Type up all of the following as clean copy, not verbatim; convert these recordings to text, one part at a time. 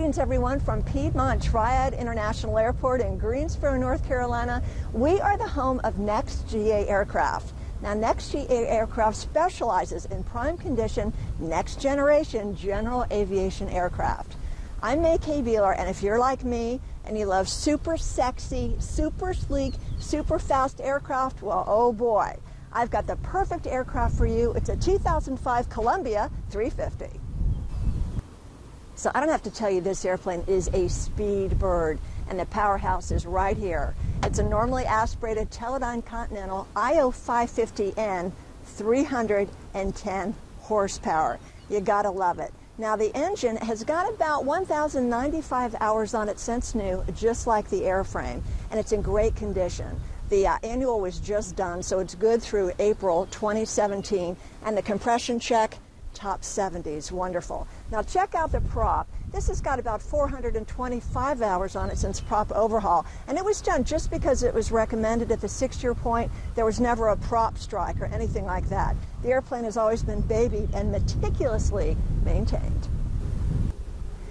Greetings everyone from Piedmont Triad International Airport in Greensboro, North Carolina. We are the home of NextGA Aircraft. Now NextGA Aircraft specializes in prime condition, next generation general aviation aircraft. I'm May K. Beeler, and if you're like me and you love super sexy, super sleek, super fast aircraft, well, oh boy, I've got the perfect aircraft for you. It's a 2005 Columbia 350. So I don't have to tell you this airplane is a speed bird, and the powerhouse is right here. It's a normally aspirated Teledyne Continental IO550N, 310 horsepower. You gotta love it. Now the engine has got about 1,095 hours on it since new, just like the airframe, and it's in great condition. The annual was just done, so it's good through April 2017, and the compression check, top 70s, wonderful. Now check out the prop. This has got about 425 hours on it since prop overhaul, and it was done just because it was recommended at the 6-year point. There was never a prop strike or anything like that. The airplane has always been babied and meticulously maintained.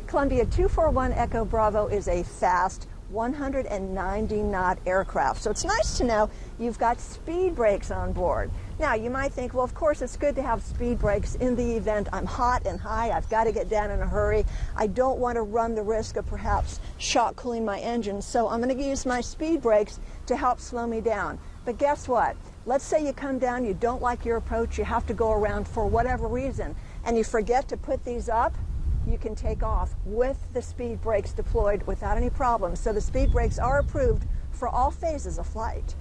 Columbia 241 Echo Bravo is a fast 190 knot aircraft, so it's nice to know you've got speed brakes on board. Now you might think, well, of course it's good to have speed brakes in the event I'm hot and high, I've got to get down in a hurry, I don't want to run the risk of perhaps shock cooling my engine, so I'm going to use my speed brakes to help slow me down. But guess what? Let's say you come down, you don't like your approach, you have to go around for whatever reason, and you forget to put these up. You can take off with the speed brakes deployed without any problems. So the speed brakes are approved for all phases of flight.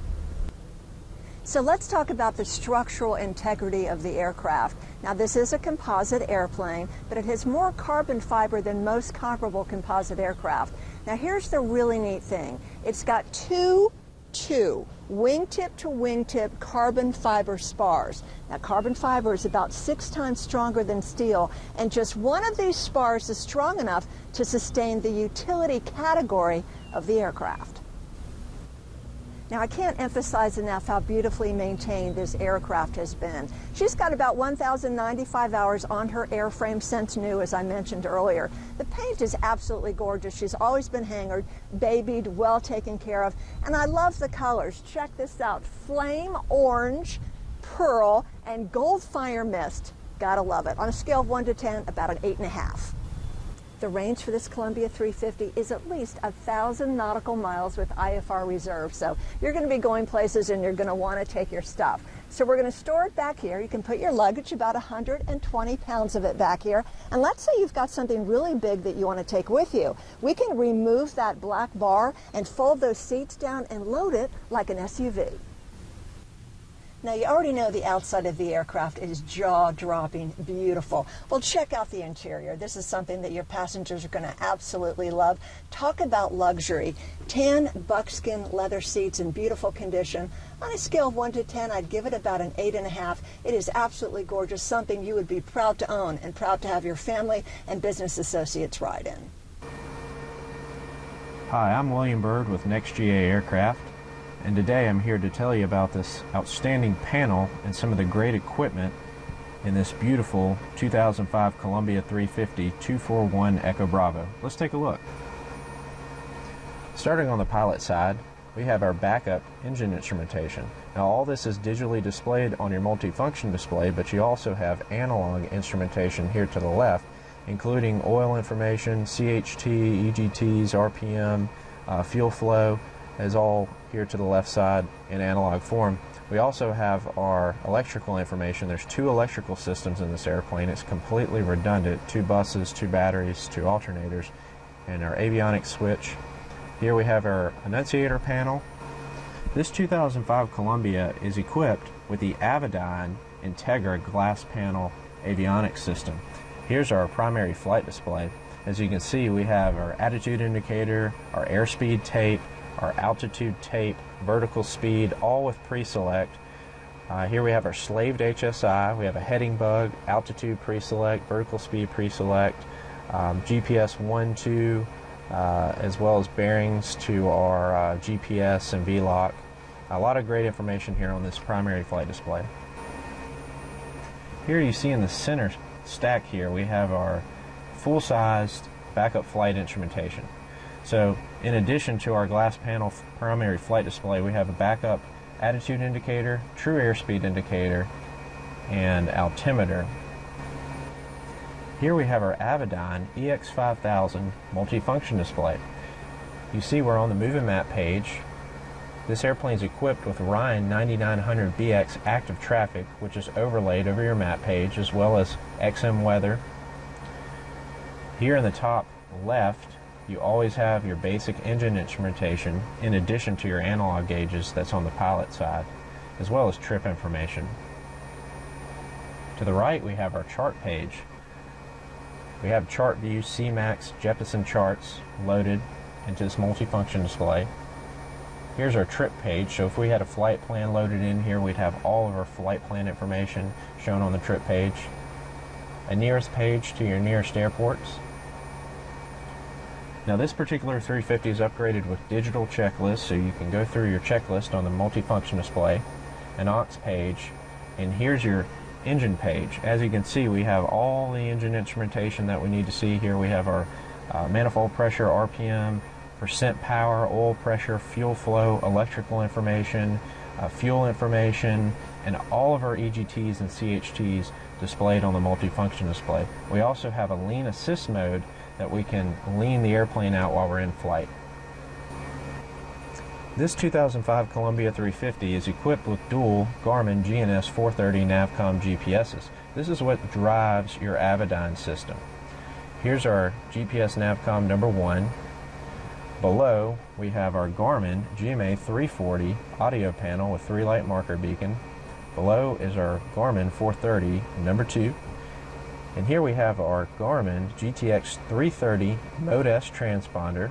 So let's talk about the structural integrity of the aircraft. Now this is a composite airplane, but it has more carbon fiber than most comparable composite aircraft. Now here's the really neat thing. It's got two wingtip to wingtip carbon fiber spars. Now carbon fiber is about 6 times stronger than steel, and just one of these spars is strong enough to sustain the utility category of the aircraft. Now I can't emphasize enough how beautifully maintained this aircraft has been. She's got about 1,095 hours on her airframe since new, as I mentioned earlier. The paint is absolutely gorgeous. She's always been hangared, babied, well taken care of, and I love the colors. Check this out, flame orange, pearl, and gold fire mist. Gotta love it. On a scale of 1 to 10, about an 8.5. The range for this Columbia 350 is at least 1,000 nautical miles with IFR reserve. So you're going to be going places and you're going to want to take your stuff. So we're going to store it back here. You can put your luggage, about 120 pounds of it back here. And let's say you've got something really big that you want to take with you. We can remove that black bar and fold those seats down and load it like an SUV. Now you already know the outside of the aircraft is jaw-dropping beautiful. Well, check out the interior. This is something that your passengers are going to absolutely love. Talk about luxury. Tan buckskin leather seats in beautiful condition. On a scale of 1 to 10, I'd give it about an 8.5. It is absolutely gorgeous, something you would be proud to own and proud to have your family and business associates ride in. Hi, I'm William Bird with NextGA Aircraft. And today I'm here to tell you about this outstanding panel and some of the great equipment in this beautiful 2005 Columbia 350 241 Echo Bravo. Let's take a look. Starting on the pilot side, we have our backup engine instrumentation. Now all this is digitally displayed on your multifunction display, but you also have analog instrumentation here to the left, including oil information, CHT, EGTs, RPM, fuel flow, is all here to the left side in analog form. We also have our electrical information. There's 2 electrical systems in this airplane. It's completely redundant, 2 buses, 2 batteries, 2 alternators, and our avionics switch. Here we have our annunciator panel. This 2005 Columbia is equipped with the Avidyne Integra glass panel avionics system. Here's our primary flight display. As you can see, we have our attitude indicator, our airspeed tape, our altitude tape, vertical speed, all with pre-select. Here we have our slaved HSI, we have a heading bug, altitude pre-select, vertical speed pre-select, GPS 1, 2, as well as bearings to our GPS and VLOC. A lot of great information here on this primary flight display. Here you see in the center stack here we have our full-sized backup flight instrumentation. So in addition to our glass panel primary flight display, we have a backup attitude indicator, true airspeed indicator, and altimeter. Here we have our Avidyne EX5000 multifunction display. You see we're on the moving map page. This airplane is equipped with Ryan 9900BX active traffic, which is overlaid over your map page, as well as XM weather. Here in the top left, you always have your basic engine instrumentation in addition to your analog gauges that's on the pilot side, as well as trip information. To the right, we have our chart page. We have chart view CMAX Jeppesen charts loaded into this multifunction display. Here's our trip page, so if we had a flight plan loaded in here, we'd have all of our flight plan information shown on the trip page. A nearest page to your nearest airports. Now this particular 350 is upgraded with digital checklists, so you can go through your checklist on the multifunction display, an aux page, and here's your engine page. As you can see, we have all the engine instrumentation that we need to see here. We have our manifold pressure, RPM, percent power, oil pressure, fuel flow, electrical information, fuel information, and all of our EGTs and CHTs displayed on the multifunction display. We also have a lean assist mode that we can lean the airplane out while we're in flight. This 2005 Columbia 350 is equipped with dual Garmin GNS 430 Navcom GPSs. This is what drives your Avidyne system. Here's our GPS Navcom number 1. Below, we have our Garmin GMA 340 audio panel with 3-light marker beacon. Below is our Garmin 430 number 2. And here we have our Garmin GTX 330 Mode S transponder.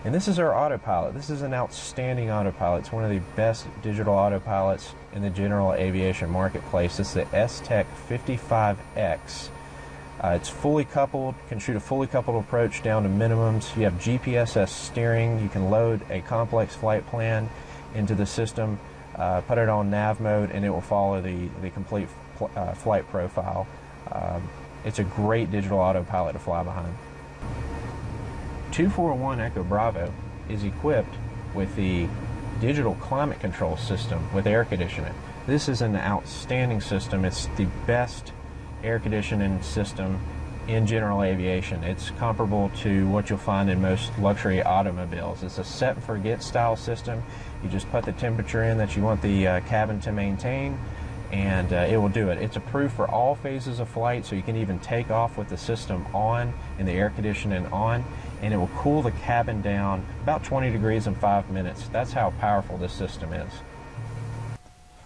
And this is our autopilot. This is an outstanding autopilot. It's one of the best digital autopilots in the general aviation marketplace. It's the S-Tech 55X. It's fully coupled, can shoot a fully coupled approach down to minimums. You have GPSS steering. You can load a complex flight plan into the system, put it on nav mode, and it will follow the complete flight profile. It's a great digital autopilot to fly behind. 241 Echo Bravo is equipped with the digital climate control system with air conditioning. This is an outstanding system. It's the best air conditioning system in general aviation. It's comparable to what you'll find in most luxury automobiles. It's a set and forget style system. You just put the temperature in that you want the cabin to maintain, and it will do it. It's approved for all phases of flight, so you can even take off with the system on and the air conditioning on, and it will cool the cabin down about 20 degrees in 5 minutes. That's how powerful this system is.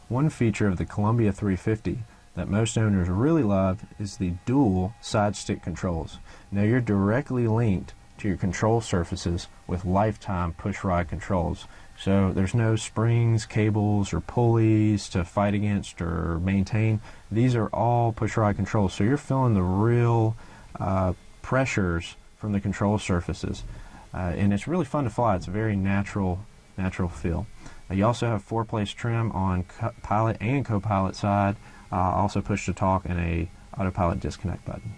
One feature of the Columbia 350 that most owners really love is the dual side stick controls. Now you're directly linked to your control surfaces with lifetime push rod controls. So there's no springs, cables, or pulleys to fight against or maintain. These are all push rod controls. So you're feeling the real pressures from the control surfaces. And it's really fun to fly. It's a very natural feel. You also have 4-place trim on pilot and co-pilot side. Also push to talk and a autopilot disconnect button.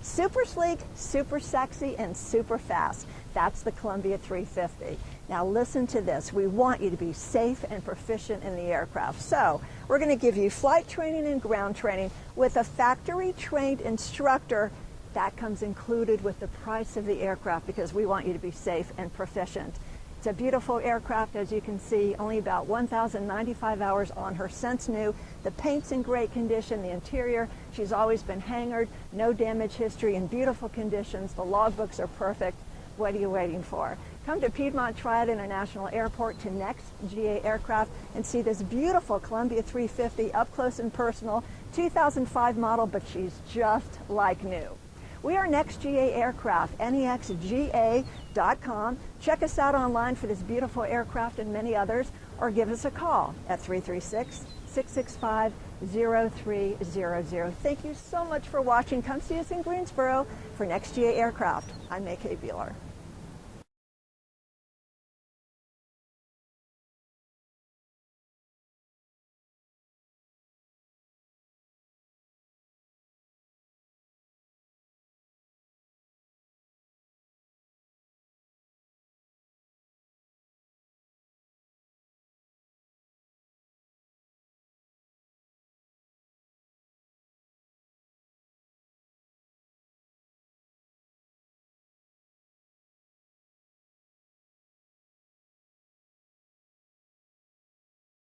Super sleek, super sexy, and super fast. That's the Columbia 350. Now listen to this. We want you to be safe and proficient in the aircraft. So we're going to give you flight training and ground training with a factory-trained instructor. That comes included with the price of the aircraft because we want you to be safe and proficient. It's a beautiful aircraft, as you can see, only about 1,095 hours on her since new. The paint's in great condition, the interior, she's always been hangared, no damage history, in beautiful conditions. The logbooks are perfect. What are you waiting for? Come to Piedmont Triad International Airport to Next GA Aircraft and see this beautiful Columbia 350 up close and personal, 2005 model, but she's just like new. We are Next GA Aircraft, nexga.com. Check us out online for this beautiful aircraft and many others, or give us a call at 336-665-0300. Thank you so much for watching. Come see us in Greensboro for Next GA Aircraft. I'm May K. Bueller.